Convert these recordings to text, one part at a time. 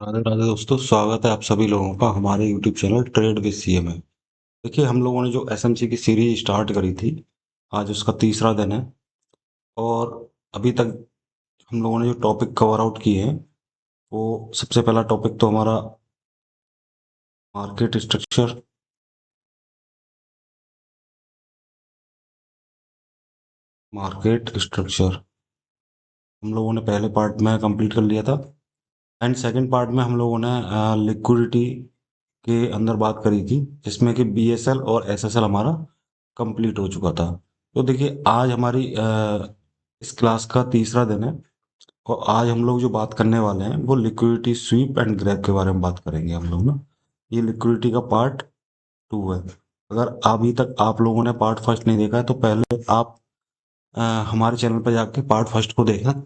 राधे राधे दोस्तों, स्वागत है आप सभी लोगों का हमारे YouTube channel trade with CA में। देखिए, हम लोगों ने जो एसएमसी की सीरीज स्टार्ट करी थी, आज उसका तीसरा दिन है। और अभी तक हम लोगों ने जो टॉपिक कवर आउट किए हैं, वो सबसे पहला टॉपिक तो हमारा मार्केट स्ट्रक्चर। मार्केट स्ट्रक्चर हम लोगों ने पहले पार्ट में कंप्लीट कर लिया था। एंड सेकंड पार्ट में हम लोगों ने लिक्विडिटी के अंदर बात करी थी, जिसमें कि बीएसएल और एसएसएल हमारा कंप्लीट हो चुका था। तो देखिए, आज हमारी इस क्लास का तीसरा दिन है। और आज हम लोग जो बात करने वाले हैं वो लिक्विडिटी स्वीप एंड ग्रैब के बारे में बात करेंगे हम लोग ना। ये लिक्विडिटी का पार्ट 2 है। अगर अभी तक आप लोगों ने पार्ट फर्स्ट नहीं देखा है तो पहले आप हमारे चैनल पर जाके पार्ट फर्स्ट को देखना।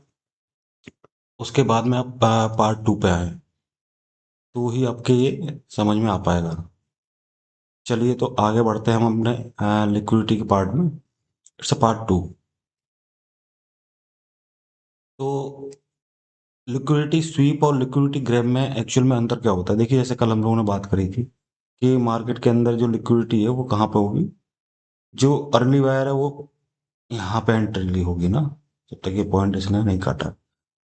उसके बाद में आप पार्ट 2 पे आए, तो ही आपके ये समझ में आ पाएगा। चलिए, तो आगे बढ़ते हैं हम अपने लिक्विडिटी के पार्ट में। It's a part 2। तो लिक्विडिटी स्वीप और लिक्विडिटी ग्रैब में एक्चुअल में अंतर क्या होता है? देखिए, जैसे कल हम लोगों ने बात करी थी कि मार्केट के अंदर जो लिक्विडिटी है वो कहाँ पे होगी। जो अर्ली बायर है वो यहाँ पे एंट्री होगी ना, जब तक ये पॉइंट इसने नहीं काटा।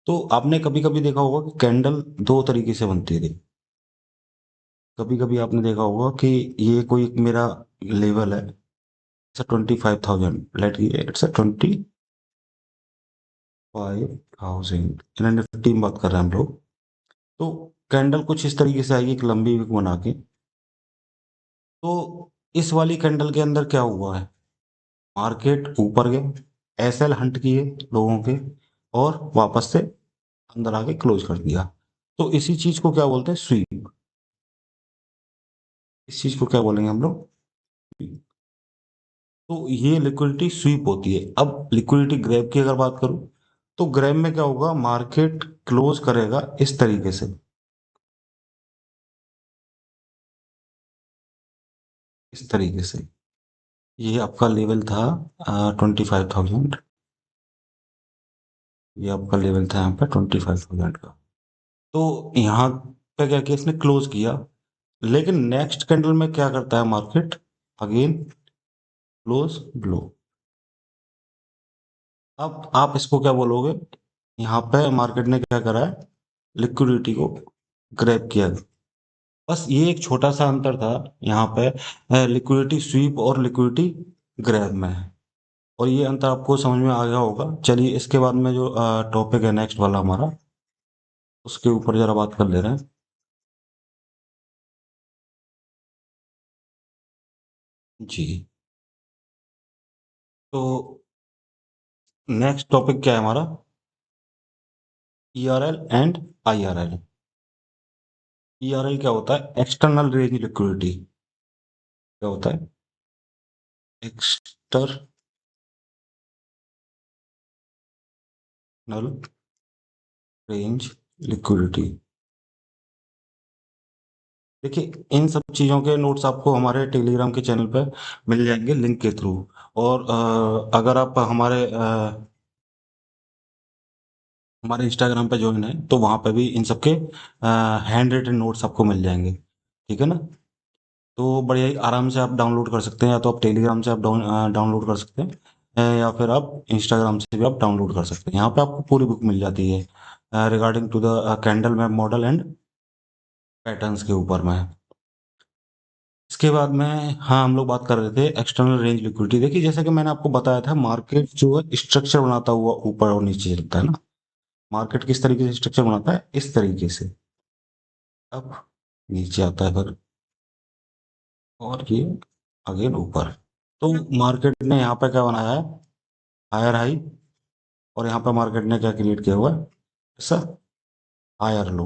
तो आपने कभी कभी देखा होगा कि कैंडल दो तरीके से बनती है। कभी कभी आपने देखा होगा कि ये कोई एक मेरा लेवल है, it's 25,000, let it's 25,000 in Nifty में बात कर रहे हैं हम लोग। तो कैंडल कुछ इस तरीके से आएगी, एक लंबी विक बना के। तो इस वाली कैंडल के अंदर क्या हुआ है? मार्केट ऊपर गया, एसएल हंट किए लोगों के, और वापस से अंदर आके क्लोज कर दिया। तो इसी चीज को क्या बोलते हैं? स्वीप। इस चीज को क्या बोलेंगे हम लोग? तो ये लिक्विडिटी स्वीप होती है। अब लिक्विडिटी ग्रैब की अगर बात करूं, तो ग्रैब में क्या होगा? मार्केट क्लोज करेगा इस तरीके से, इस तरीके से। ये आपका लेवल था 25,000। ये आपका लेवल था यहाँ पे 25,000 का। तो यहाँ पे क्या किया इसने? क्लोज किया। लेकिन नेक्स्ट कैंडल में क्या करता है मार्केट? Again close blow. अब आप इसको क्या बोलोगे? यहाँ पे मार्केट ने क्या करा है? लिक्विडिटी को ग्रैब किया। बस ये एक छोटा सा अंतर था यहाँ पे लिक्विडिटी स्वीप और लिक्विडिटी ग्रैब में है। और ये अंतर आपको समझ में आ गया होगा। चलिए, इसके बाद में जो टॉपिक है नेक्स्ट वाला हमारा, उसके ऊपर जरा बात कर ले रहे हैं। जी। तो नेक्स्ट टॉपिक क्या है हमारा? ईआरएल एंड आईआरएल। ईआरएल क्या होता है? External range liquidity. क्या होता है? External range liquidity. देखिए, इन सब चीज़ों के नोट्स आपको हमारे टेलीग्राम के चैनल पे मिल जाएंगे लिंक के थ्रू। और अगर आप हमारे इंस्टाग्राम पे ज्वाइन है तो वहाँ पे भी इन सब के हैंड रिटन नोट्स आपको मिल जाएंगे। ठीक है ना? तो बढ़िया ही आराम से आप डाउनलोड कर सकते हैं, या तो आप टेलीग्राम से आप डाउनलोड कर सकते हैं, या फिर आप इंस्टाग्राम से भी आप डाउनलोड कर सकते हैं। यहाँ पे आपको पूरी बुक मिल जाती है regarding to the candle map model and patterns के ऊपर में। इसके बाद में, हाँ, हम लोग बात कर रहे थे एक्सटर्नल रेंज लिक्विडिटी। देखिए, जैसे कि मैंने आपको बताया था, मार्केट जो है स्ट्रक्चर बनाता हुआ ऊपर और नीचे चलता है ना। मार्केट किस तरीके से स्ट्रक्चर बनाता है? इस तरीके से। अब नीचे आता है फिर, और ये अगेन ऊपर। तो मार्केट ने यहाँ पे क्या बनाया है? Higher high. और यहाँ पे मार्केट ने क्या क्रिएट किया हुआ है? ऐसा हायर लो।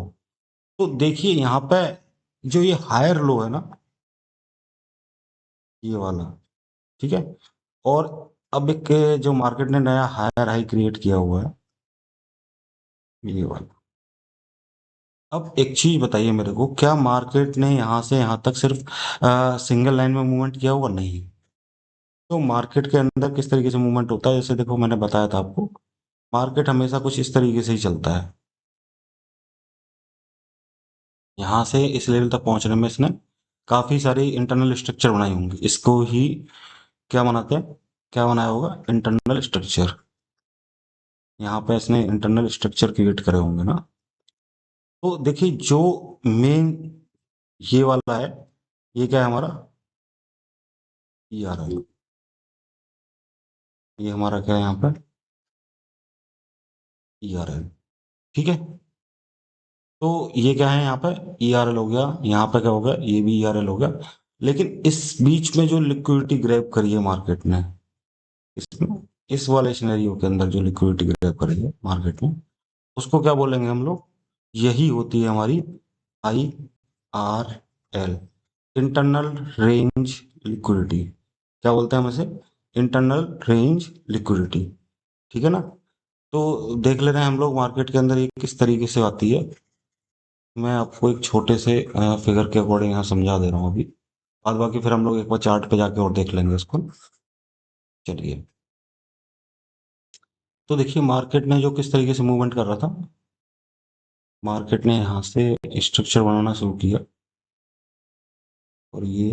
तो देखिए, यहाँ पे जो ये हायर लो है ना, ये वाला, ठीक है। और अब एक जो मार्केट ने नया हायर हाई क्रिएट किया हुआ है, ये वाला। अब एक चीज बताइए मेरे को, क्या मार्केट ने यहाँ से यहाँ तक सिर्फ सिंगल लाइन में मूवमेंट किया होगा? नहीं। तो मार्केट के अंदर किस तरीके से मूवमेंट होता है? जैसे देखो, मैंने बताया था आपको, मार्केट हमेशा कुछ इस तरीके से ही चलता है। यहाँ से इस लेवल तक पहुंचने में इसने काफी सारी इंटरनल स्ट्रक्चर बनाई होंगी। इसको ही क्या बनाते हैं, क्या बनाया होगा, इंटरनल स्ट्रक्चर। यहाँ पे इसने इंटरनल स्ट्रक्चर क्रिएट करे होंगे ना। तो देखिए जो मेन ये वाला है, ये क्या है हमारा, ERL। ये हमारा क्या है यहाँ पे, ERL। ठीक है। तो ये क्या है यहाँ पे, ERL हो गया, यहाँ पे क्या हो गया, ये भी ERL हो गया। लेकिन इस बीच में जो लिक्विडिटी ग्रैब करी है मार्केट ने, इसमें इस वाले सिनेरियो के अंदर जो लिक्विडिटी ग्रैब करी है मार्केट में, उसको क्या बोलेंगे हम लोग, यही होती है हमारी IRL, इंटरनल रेंज लिक्विडिटी। क्या बोलते हैं हम इसे, इंटरनल रेंज लिक्विडिटी। ठीक है ना। तो देख ले रहे हैं हम लोग मार्केट के अंदर ये किस तरीके से आती है। मैं आपको एक छोटे से फिगर के अकॉर्डिंग यहाँ समझा दे रहा हूँ अभी, बाद बाकी फिर हम लोग एक बार चार्ट पे जाके और देख लेंगे इसको। चलिए, तो देखिए मार्केट ने जो किस तरीके से मूवमेंट कर रहा था, मार्केट ने यहाँ से स्ट्रक्चर बनाना शुरू किया, और ये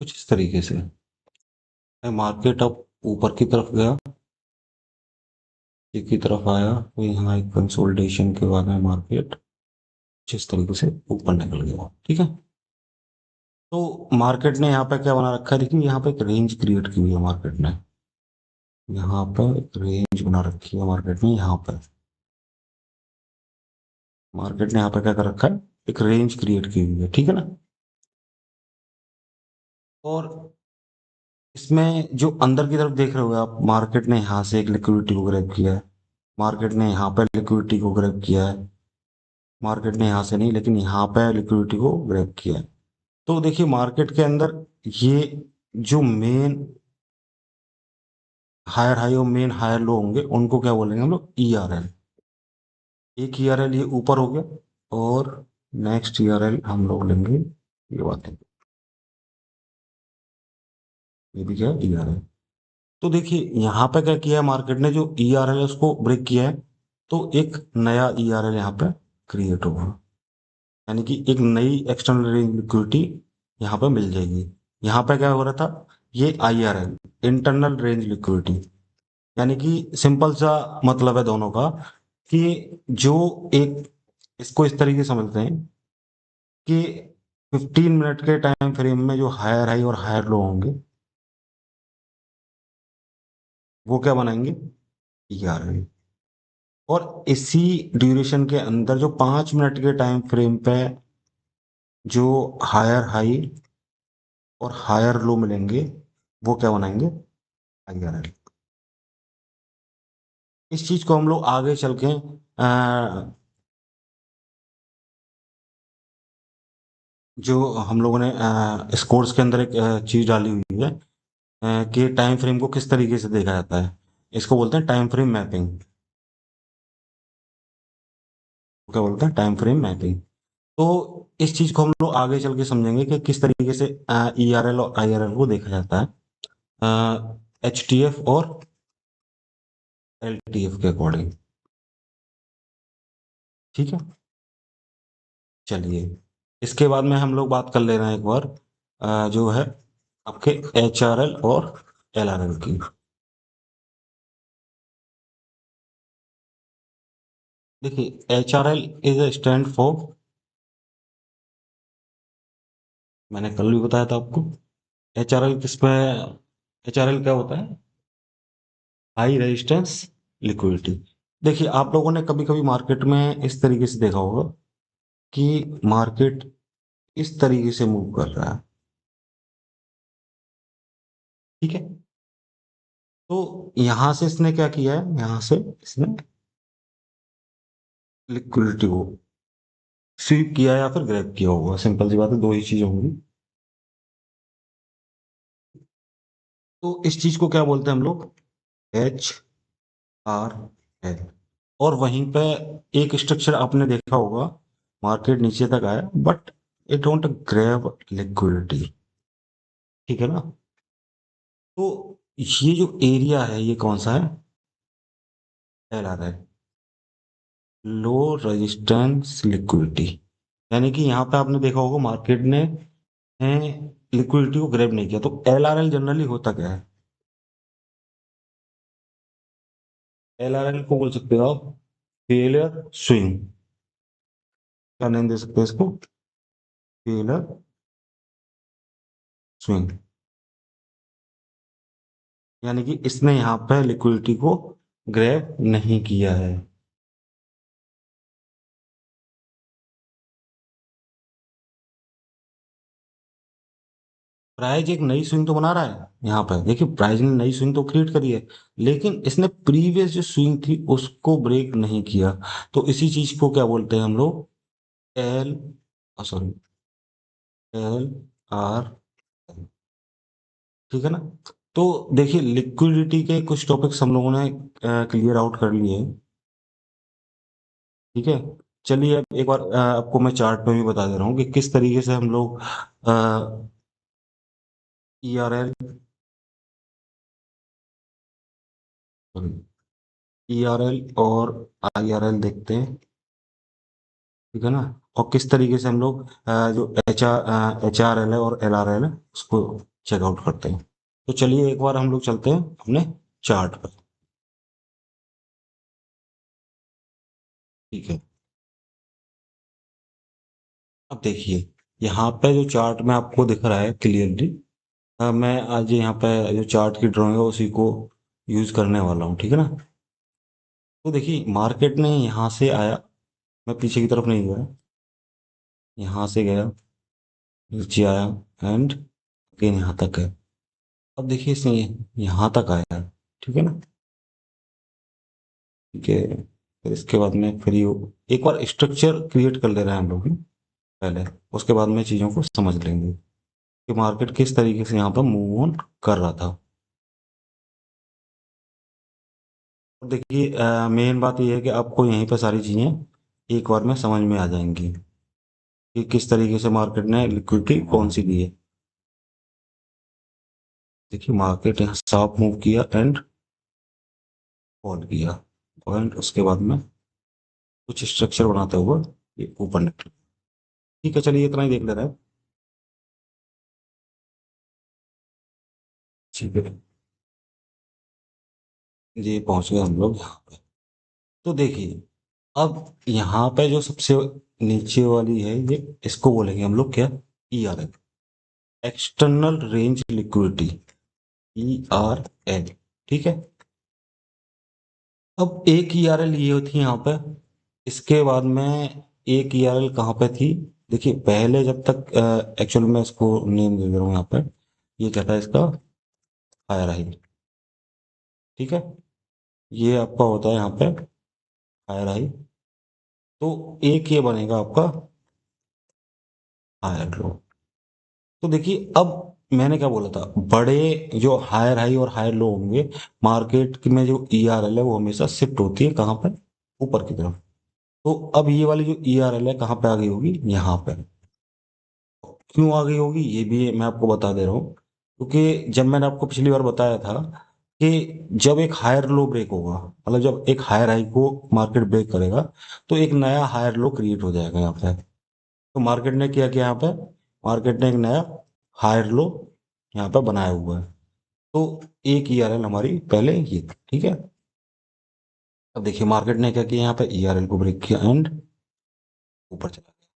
कुछ इस तरीके से मार्केट अब ऊपर की तरफ गया, एक की तरफ आया, तो यहाँ एक कंसोलिडेशन के बाद में मार्केट जिस तरीके से ऊपर निकल गया। ठीक है। तो मार्केट ने यहाँ पे क्या बना रखा है, देखिए यहाँ पे एक रेंज क्रिएट की हुई है मार्केट ने, यहाँ पर एक रेंज बना रखी है मार्केट ने, यहाँ पर मार्केट ने यहाँ पे क्या कर रखा है, एक रेंज क्रिएट की हुई है। ठीक है ना। और इसमें जो अंदर की तरफ देख रहे हो आप, मार्केट ने यहाँ से एक लिक्विडिटी को ग्रैब किया है, मार्केट ने यहाँ पे लिक्विडिटी को ग्रैब किया है, मार्केट ने यहाँ से नहीं लेकिन यहाँ पे लिक्विडिटी को ग्रैब किया है। तो देखिए मार्केट के अंदर ये जो मेन हायर हाई और मेन हायर लो होंगे, उनको क्या बोलेंगे हम लोग, ERL। एक ERL ये ऊपर हो गया, और नेक्स्ट ERL हम लोग लेंगे ये बात है, ये भी क्या है, ERL। तो देखिए यहाँ पे क्या किया है मार्केट ने, जो ERL है उसको ब्रेक किया है, तो एक नया ERL यहाँ पे क्रिएट होगा, यानी कि एक नई एक्सटर्नल रेंज लिक्विडिटी यहाँ पे मिल जाएगी। यहाँ पे क्या हो रहा था, ये IRL, इंटरनल रेंज लिक्विडिटी, यानी कि सिंपल सा मतलब है दोनों का, कि जो एक, इसको इस तरीके से समझते हैं कि 15 मिनट के टाइम फ्रेम में जो हायर हाई और हायर लो होंगे, वो क्या बनाएंगे, ERL। और इसी ड्यूरेशन के अंदर जो 5 मिनट के टाइम फ्रेम पे जो हायर हाई और हायर लो मिलेंगे, वो क्या बनाएंगे, IRL। इस चीज को हम लोग आगे चल के जो हम लोगों ने इस कोर्स के अंदर एक चीज डाली हुई है, कि टाइम फ्रेम को किस तरीके से देखा जाता है, इसको बोलते हैं टाइम फ्रेम मैपिंग। क्या बोलते हैं, टाइम फ्रेम मैपिंग। तो इस चीज को हम लोग आगे चल के समझेंगे कि किस तरीके से ERL और IRL को देखा जाता है, HTF और LTF के अकॉर्डिंग। ठीक है। चलिए, इसके बाद में हम लोग बात कर ले रहे हैं एक बार जो है आपके HRL और LRL की। देखिए HRL is a stand for, मैंने कल भी बताया था आपको, HRL किस पे, HRL क्या होता है, हाई रेजिस्टेंस लिक्विडिटी। देखिए आप लोगों ने कभी कभी मार्केट में इस तरीके से देखा होगा कि मार्केट इस तरीके से मूव कर रहा है। ठीक है। तो यहां से इसने क्या किया है, यहां से इसने लिक्विडिटी को स्वीप किया या फिर ग्रैब किया होगा, सिंपल सी बात है, दो ही चीजें होंगी। तो इस चीज को क्या बोलते हैं हम लोग, HRL। और वहीं पे एक स्ट्रक्चर आपने देखा होगा, मार्केट नीचे तक आया but it don't grab liquidity. ठीक है ना। तो ये जो एरिया है ये कौन सा है? एल आर है, लो रेजिस्टेंस लिक्विडिटी। यानी कि यहाँ पे आपने देखा होगा मार्केट ने लिक्विडिटी को ग्रैब नहीं किया। तो एल आर एल जनरली होता क्या है? एल आर एल को बोल सकते हो आप फेलियर स्विंग। क्या नेम दे सकते हैं इसको? Failure swing. यानी कि इसने यहाँ पे लिक्विडिटी को ग्रैब नहीं किया है। प्राइज एक नई स्विंग तो बना रहा है यहाँ पर। देखिए प्राइज ने नई स्विंग तो क्रिएट करी है, लेकिन इसने प्रीवियस जो स्विंग थी उसको ब्रेक नहीं किया। तो इसी चीज को क्या बोलते हैं हम लोग? एल, सॉरी, एल आर, ठीक है ना? तो देखिए लिक्विडिटी के कुछ टॉपिक्स हम लोगों ने क्लियर आउट कर लिए हैं। ठीक है, चलिए अब एक बार आपको मैं चार्ट में भी बता दे रहा हूँ कि किस तरीके से हम लोग E R L, E R L और आई आर एल देखते हैं। ठीक है ना? और किस तरीके से हम लोग जो एच आर एल है और एल आर एल है उसको चेकआउट करते हैं। तो चलिए एक बार हम लोग चलते हैं अपने चार्ट पर। ठीक है, अब देखिए यहाँ पे जो चार्ट में आपको दिख रहा है क्लियरली, मैं आज यहाँ पे जो चार्ट की ड्राइंग है उसी को यूज करने वाला हूँ। ठीक है ना? तो देखिए मार्केट ने यहाँ से आया, मैं पीछे की तरफ नहीं गया, यहाँ से गया, नीचे आया, एंड अगेन यहाँ तक है। अब देखिए इसने यहाँ तक आया है। ठीक है ना? ठीक है, फिर इसके बाद में फिर ये एक बार स्ट्रक्चर क्रिएट कर ले रहे हैं हम लोग पहले, उसके बाद में चीज़ों को समझ लेंगे कि मार्केट किस तरीके से यहाँ पर मूव ऑन कर रहा था। तो देखिए मेन बात यह है कि आपको यहीं पर सारी चीज़ें एक बार में समझ में आ जाएंगी कि किस तरीके से मार्केट ने लिक्विडिटी कौन सी दी है। देखिए मार्केट यहाँ साफ मूव किया एंड फॉल किया, एंड उसके बाद में कुछ स्ट्रक्चर बनाते हुए ये ऊपर निकला। ठीक है, चलिए इतना ही देख ले रहे हैं। ठीक है जी, पहुंच गए हम लोग यहाँ पे। तो देखिए अब यहाँ पे जो सबसे नीचे वाली है ये, इसको बोलेंगे हम लोग क्या? E R L, external range liquidity, E R L. ठीक है, अब एक ई आर एल ये थी यहाँ पे, इसके बाद में एक ई आर एल कहाँ पे थी? देखिए पहले जब तक एक्चुअल में इसको नेम दे रहा हूँ यहाँ पे, ये क्या था इसका? Higher high. ठीक है, ये आपका होता है यहाँ पे हायर हाई। तो एक ये बनेगा आपका हायर लो। तो देखिए अब मैंने क्या बोला था, बड़े जो हायर हाई और हायर लो होंगे, मार्केट में जो ई आर एल है वो हमेशा शिफ्ट होती है कहाँ पर? ऊपर की तरफ। तो अब ये वाली जो ई आर एल है कहाँ पे आ गई होगी? यहाँ पे। क्यों आ गई होगी ये भी मैं आपको बता दे रहा हूँ, क्योंकि जब मैंने आपको पिछली बार बताया था कि जब एक हायर लो ब्रेक होगा, मतलब जब एक हायर हाई को मार्केट ब्रेक करेगा तो एक नया हायर लो क्रिएट हो जाएगा यहाँ पे। तो मार्केट ने क्या किया यहाँ पे? मार्केट ने एक नया हायर लो यहाँ पे बनाया हुआ है। तो एक ईआरएल हमारी पहले ये थी। ठीक है, अब देखिए मार्केट ने क्या किया, यहाँ पे ईआरएल को ब्रेक किया एंड ऊपर चला गया।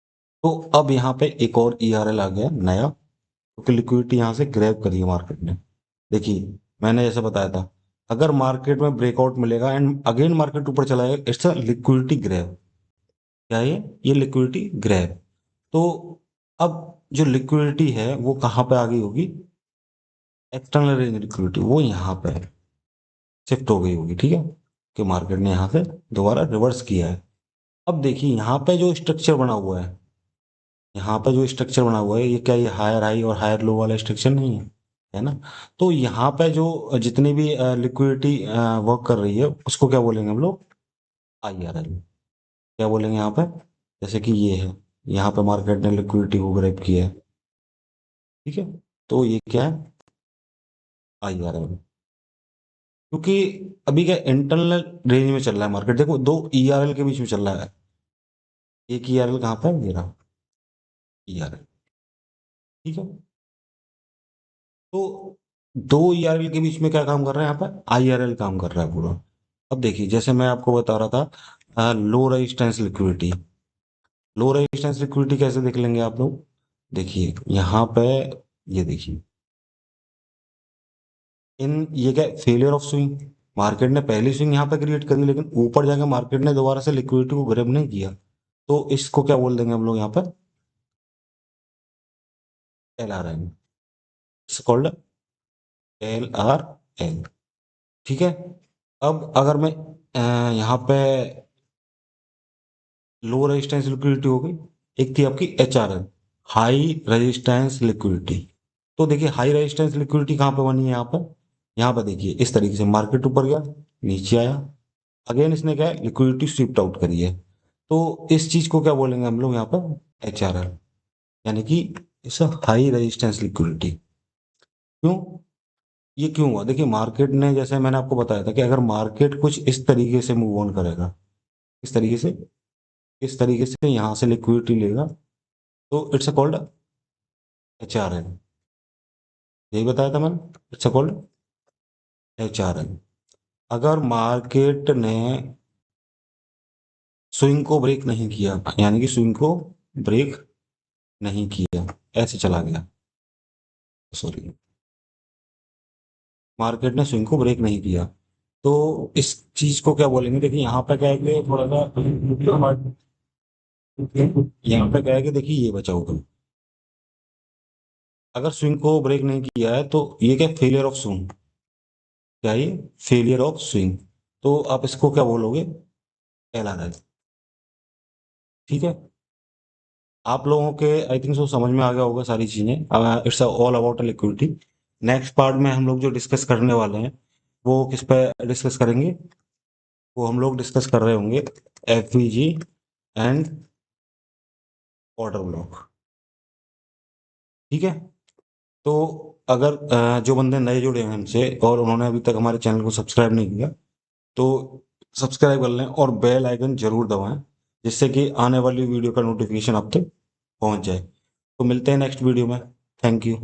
तो अब यहाँ पे एक और ईआरएल आ गया नया, क्योंकि लिक्विडिटी यहाँ से ग्रैब करी है मार्केट ने। देखिए मैंने जैसे बताया था, अगर मार्केट में ब्रेकआउट मिलेगा एंड अगेन मार्केट ऊपर चला जाएगा, इट्स अ लिक्विडिटी ग्रैब। क्या है ये लिक्विडिटी ग्रैब। तो अब जो लिक्विडिटी है वो कहाँ पे आ गई होगी? एक्सटर्नल रेंज लिक्विडिटी वो यहाँ पे शिफ्ट हो गई होगी। ठीक है, कि मार्केट ने यहाँ से दोबारा रिवर्स किया है। अब देखिए यहाँ पे जो स्ट्रक्चर बना हुआ है, यहाँ पे जो स्ट्रक्चर बना हुआ है ये क्या, ये हायर हाई और हायर लो वाला स्ट्रक्चर नहीं है? है ना? तो यहाँ पे जो जितनी भी लिक्विडिटी वर्क कर रही है उसको क्या बोलेंगे हम लोग? I R L. क्या बोलेंगे यहाँ पे? जैसे कि ये है, यहाँ पे मार्केट ने लिक्विडिटी को ग्रैब किया है। ठीक है, तो ये क्या है? I R L. क्योंकि अभी क्या इंटरनल रेंज में चल रहा है मार्केट, देखो 2 ERL के बीच में चल रहा है। एक ERL कहाँ पर है, ये रहा ERL, ठीक है। तो 2 ERL के बीच में क्या काम कर रहा है यहाँ पर, IRL काम कर रहा है पूरा। अब देखिए जैसे मैं आपको बता रहा था, low resistance liquidity. Low resistance liquidity कैसे देख लेंगे आप लोग, देखिए यहाँ पे, ये देखिए ये क्या फेलियर ऑफ स्विंग। मार्केट ने पहली स्विंग यहाँ पे क्रिएट करी, लेकिन ऊपर जाकर मार्केट ने दोबारा से लिक्विडिटी को ग्रैब नहीं किया। तो इसको क्या बोल देंगे हम लोग यहाँ पर, LRM, इट्स कॉल्ड LRM, ठीक है। अब अगर मैं यहाँ पे लो रेजिस्टेंस लिक्विडिटी हो गई, एक थी आपकी HRL, हाई रेजिस्टेंस लिक्विडिटी। तो देखिए हाई रेजिस्टेंस लिक्विडिटी कहाँ पे बनी है, यहाँ पर देखिए इस तरीके से मार्केट ऊपर गया, नीचे आया, अगेन इसने क्या है, लिक्विडिटी शिफ्ट आउट करी है। तो इस चीज को क्या बोलेंगे हम लोग यहाँ पर, HRL, यानी कि इस हाई रेजिस्टेंस लिक्विडिटी। क्यों, ये क्यों हुआ, देखिए मार्केट ने, जैसे मैंने आपको बताया था कि अगर मार्केट कुछ इस तरीके से मूव ऑन करेगा, इस तरीके से, इस तरीके से यहाँ से लिक्विडिटी लेगा, तो इट्स अ कॉल्ड HRL। यही बताया था मैंने, इट्स अ कॉल्ड HRL। अगर मार्केट ने स्विंग को ब्रेक नहीं किया, यानी कि स्विंग को ब्रेक नहीं किया, ऐसे चला गया, सॉरी, मार्केट ने स्विंग को ब्रेक नहीं किया, तो इस चीज को क्या बोलेंगे, देखिए यहाँ पे क्या है कि थोड़ा सा, यहाँ पे क्या है कि देखिए ये बचा हुआ, अगर स्विंग को ब्रेक नहीं किया है तो ये क्या, फेलियर ऑफ स्विंग, क्या ये, फेलियर ऑफ स्विंग। तो आप इसको क्या बोलोगे, LRL, ठीक है। आप लोगों के आई थिंक सो समझ में आ गया होगा सारी चीजें, it's all about liquidity. Next part में हम लोग जो डिस्कस करने वाले हैं, वो किस पे डिस्कस करेंगे, वो हम लोग डिस्कस कर रहे होंगे FVG एंड ऑर्डर ब्लॉक, ठीक है। तो अगर जो बंदे नए जुड़े हैं हमसे और उन्होंने अभी तक हमारे चैनल को सब्सक्राइब नहीं किया, तो सब्सक्राइब कर लें और बेल आइकन जरूर दबाएं, जिससे कि आने वाली वीडियो का नोटिफिकेशन आप तक पहुंच जाए। तो मिलते हैं नेक्स्ट वीडियो में। Thank you.